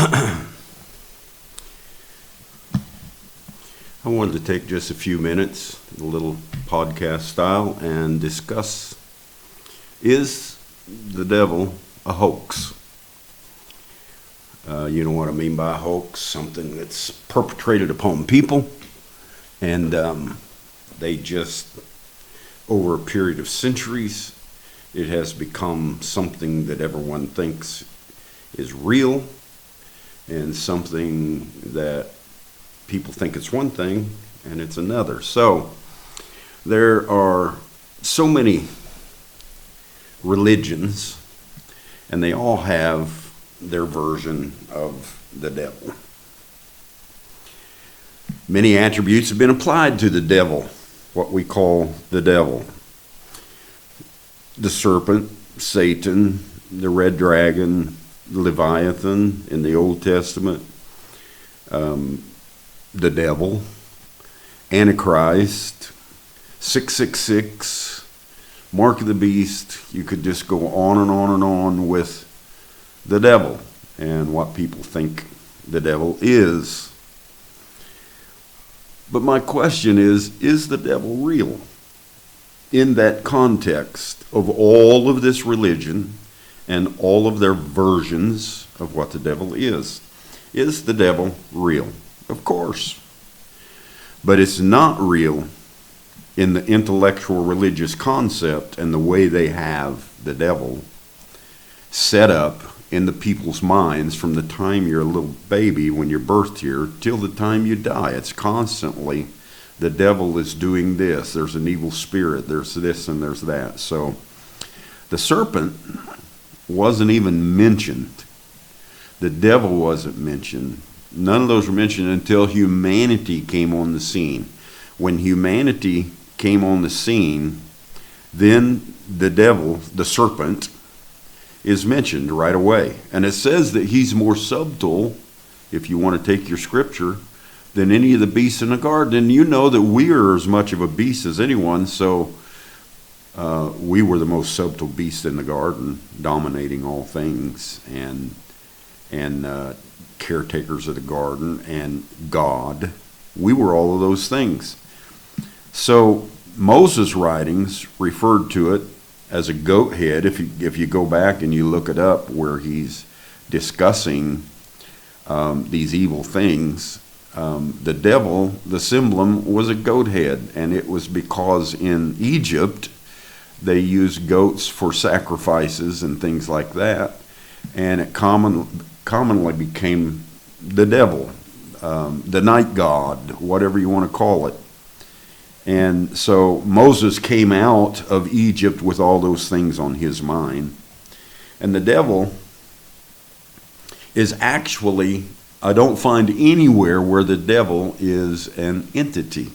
I wanted to take just a few minutes, a little podcast style, and discuss, is the devil a hoax? You know what I mean by a hoax? Something that's perpetrated upon people, and they just, over a period of centuries, it has become something that everyone thinks is real, and something that people think it's one thing and it's another. So there are so many religions, and they all have their version of the devil. Many attributes have been applied to the devil, what we call the devil. The serpent, Satan, the red dragon, Leviathan in the Old Testament, the devil, Antichrist, 666, Mark of the Beast. You could just go on and on and on with the devil and what people think the devil is. But my question is the devil real? In that context of all of this religion and all of their versions of what the devil is the devil real? Of course. But it's not real in the intellectual religious concept and the way they have the devil set up in the people's minds from the time you're a little baby when you're birthed here till the time you die. It's constantly the devil is doing this. There's an evil spirit. There's this and there's that. So the serpent wasn't even mentioned. The devil wasn't mentioned. None of those were mentioned until humanity came on the scene. When humanity came on the scene, then the devil, the serpent, is mentioned right away. And it says that he's more subtle, if you want to take your scripture, than any of the beasts in the garden. And you know that we are as much of a beast as anyone, so we were the most subtle beast in the garden, dominating all things and caretakers of the garden and God. We were all of those things. So Moses' writings referred to it as a goat head. If you go back and you look it up where he's discussing these evil things, the devil, the symbol was a goat head, and it was because in Egypt they used goats for sacrifices and things like that, and it commonly became the devil, the night god, whatever you want to call it. And so Moses came out of Egypt with all those things on his mind. And the devil is actually, I don't find anywhere where the devil is an entity.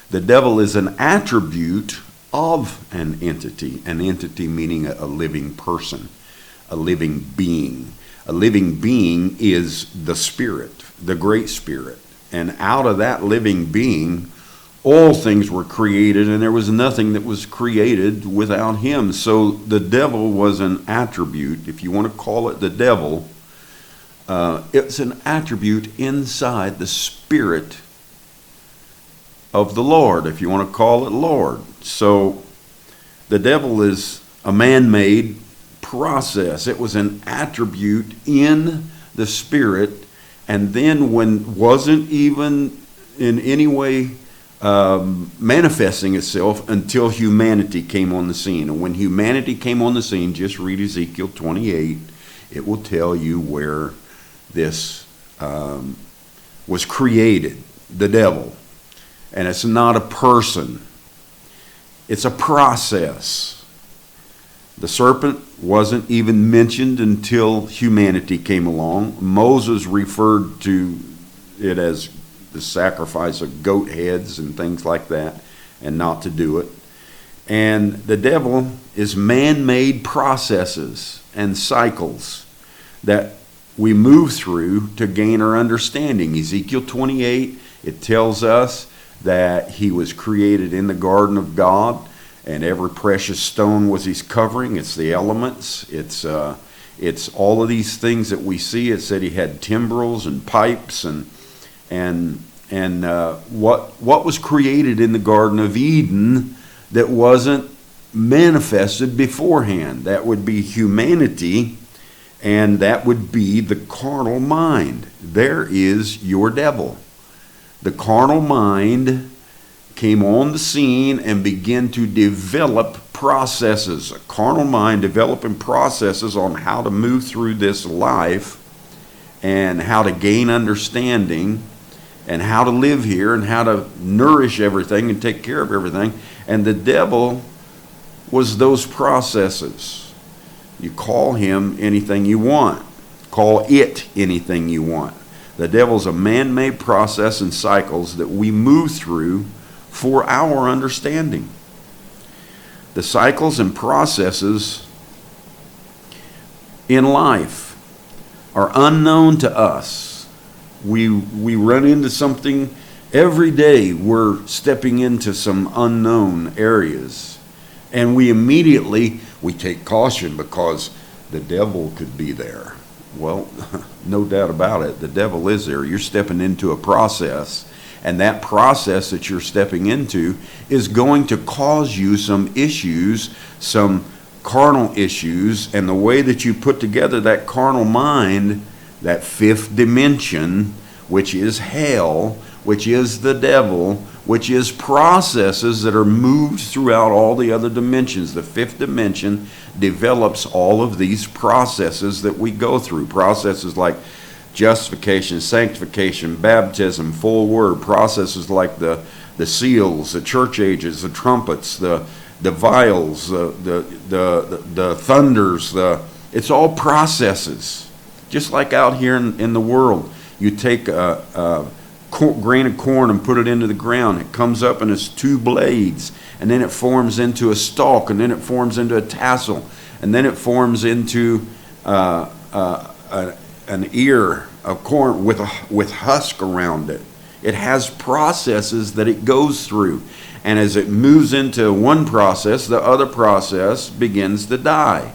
The devil is an attribute of an entity meaning a living person, a living being. A living being is the Spirit, the Great Spirit. And out of that living being, all things were created, and there was nothing that was created without him. So the devil was an attribute, if you want to call it the devil. It's an attribute inside the Spirit of the Lord, if you want to call it Lord. So the devil is a man-made process. It was an attribute in the Spirit, and then when wasn't even in any way manifesting itself until humanity came on the scene. And when humanity came on the scene, just read Ezekiel 28. It will tell you where this was created, the devil. And it's not a person. It's a process. The serpent wasn't even mentioned until humanity came along. Moses referred to it as the sacrifice of goat heads and things like that, and not to do it. And the devil is man-made processes and cycles that we move through to gain our understanding. Ezekiel 28, it tells us that he was created in the garden of God, and every precious stone was his covering. It's the elements. It's It's all of these things that we see. It said he had timbrels and pipes and what was created in the Garden of Eden that wasn't manifested beforehand. That would be humanity, and that would be the carnal mind. There is your devil. The carnal mind came on the scene and began to develop processes. A carnal mind developing processes on how to move through this life and how to gain understanding and how to live here and how to nourish everything and take care of everything. And the devil was those processes. You call him anything you want. Call it anything you want. The devil's a man-made process and cycles that we move through for our understanding. The cycles and processes in life are unknown to us. We run into something every day. We're stepping into some unknown areas. And we take caution because the devil could be there. Well, no doubt about it. The devil is there. You're stepping into a process. And that process that you're stepping into is going to cause you some issues, some carnal issues. And the way that you put together that carnal mind, that fifth dimension, which is hell, which is the devil, which is processes that are moved throughout all the other dimensions. The fifth dimension develops all of these processes that we go through. Processes like justification, sanctification, baptism, full word, processes like the seals, the church ages, the trumpets, the vials, the thunders, it's all processes. Just like out here in the world, you take a grain of corn and put it into the ground. It comes up and it's two blades, and then it forms into a stalk, and then it forms into a tassel, and then it forms into an ear of corn with husk around it. It has processes that it goes through. And as it moves into one process, the other process begins to die.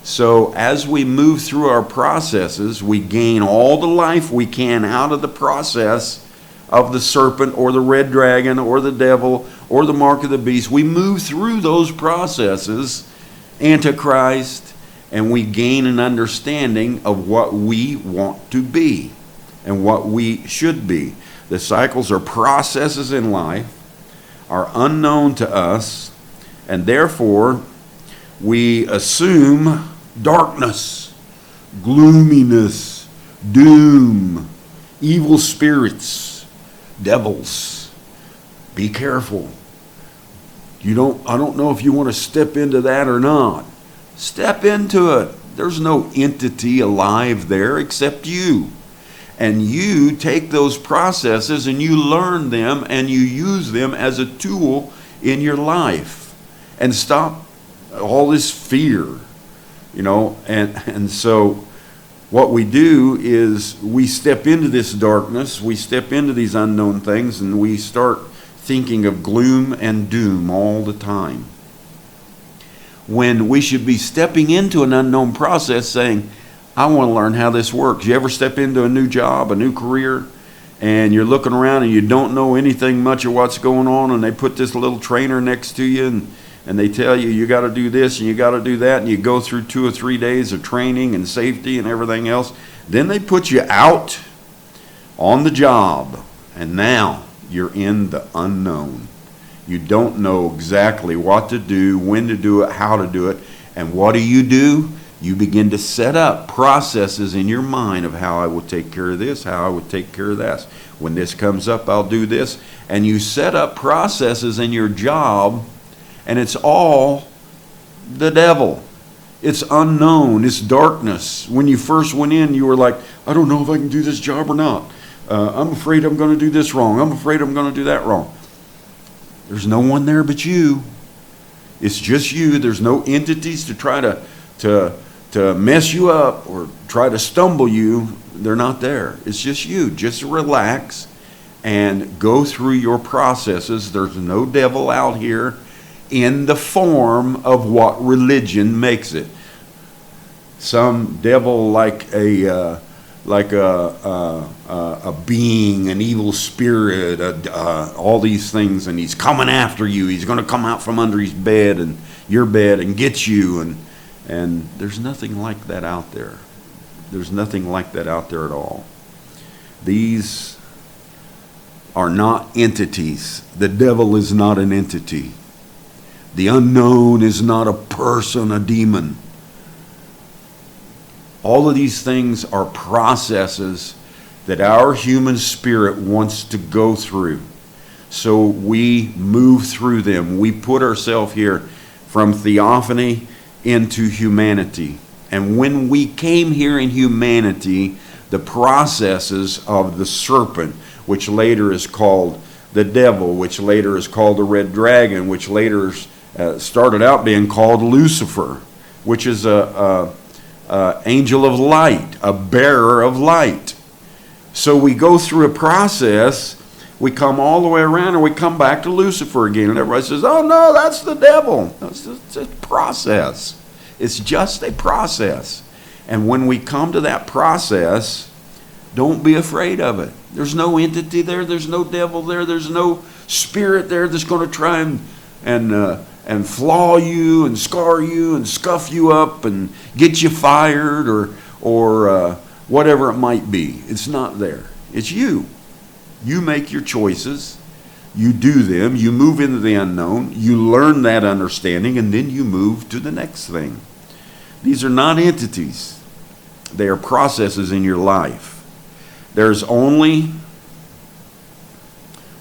So as we move through our processes, we gain all the life we can out of the process of the serpent or the red dragon or the devil or the mark of the beast. We move through those processes, Antichrist, and we gain an understanding of what we want to be and what we should be. The cycles or processes in life are unknown to us, and therefore we assume darkness, gloominess, doom, evil spirits, devils. Be careful. I don't know if you want to step into that or not. Step into it. There's no entity alive there except you. And you take those processes and you learn them and you use them as a tool in your life. And stop all this fear, and so what we do is we step into this darkness, we step into these unknown things, and we start thinking of gloom and doom all the time, when we should be stepping into an unknown process saying, I want to learn how this works. You ever step into a new job, a new career, and you're looking around and you don't know anything much of what's going on, and they put this little trainer next to you and they tell you, you got to do this and you got to do that, and you go through 2 or 3 days of training and safety and everything else. Then they put you out on the job, and now you're in the unknown. You don't know exactly what to do, when to do it, how to do it. And what do? You begin to set up processes in your mind of how I will take care of this, how I would take care of that. When this comes up, I'll do this. And you set up processes in your job, and it's all the devil. It's unknown. It's darkness. When you first went in, you were like, I don't know if I can do this job or not. I'm afraid I'm going to do this wrong. I'm afraid I'm going to do that wrong. There's no one there but you. It's just you. There's no entities to try to mess you up or try to stumble you. They're not there. It's just you. Just relax and go through your processes. There's no devil out here in the form of what religion makes it. some devil like a being, an evil spirit, all these things, and he's coming after you. He's going to come out from under his bed and your bed and get you. And there's nothing like that out there. There's nothing like that out there at all. These are not entities. The devil is not an entity. The unknown is not a person, a demon. All of these things are processes that our human spirit wants to go through. So we move through them. We put ourselves here from theophany into humanity. And when we came here in humanity, the processes of the serpent, which later is called the devil, which later is called the red dragon, which later started out being called Lucifer, which is a angel of light, a bearer of light. So we go through a process, we come all the way around, and we come back to Lucifer again. And everybody says, oh no, that's the devil. It's a process. It's just a process. And when we come to that process, don't be afraid of it. There's no entity there. There's no devil there. There's no spirit there that's going to try and flaw you and scar you and scuff you up and get you fired or whatever it might be. It's not there. It's you. You make your choices. You do them. You move into the unknown. You learn that understanding, and then you move to the next thing. These are not entities. They are processes in your life. There's only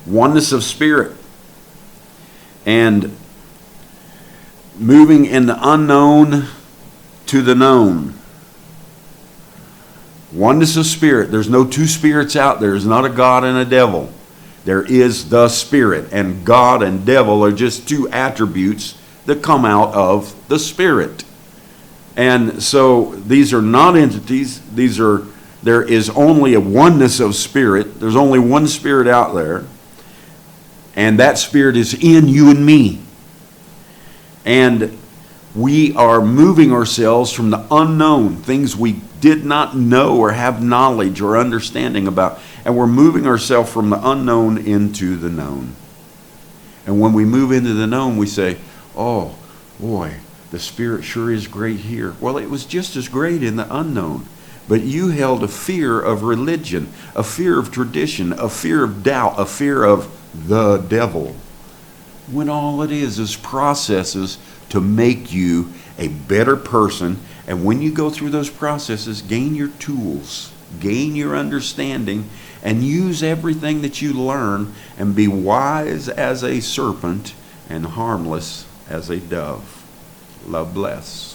oneness of spirit. And moving in the unknown to the known. Oneness of spirit. There's no two spirits out there. There's not a God and a devil. There is the Spirit. And God and devil are just two attributes that come out of the Spirit. And so these are not entities. There is only a oneness of spirit. There's only one spirit out there. And that spirit is in you and me. And we are moving ourselves from the unknown, things we did not know or have knowledge or understanding about. And we're moving ourselves from the unknown into the known. And when we move into the known, we say, oh, boy, the Spirit sure is great here. Well, it was just as great in the unknown. But you held a fear of religion, a fear of tradition, a fear of doubt, a fear of the devil. When all it is processes to make you a better person. And when you go through those processes, gain your tools, gain your understanding, and use everything that you learn, and be wise as a serpent and harmless as a dove. Love bless.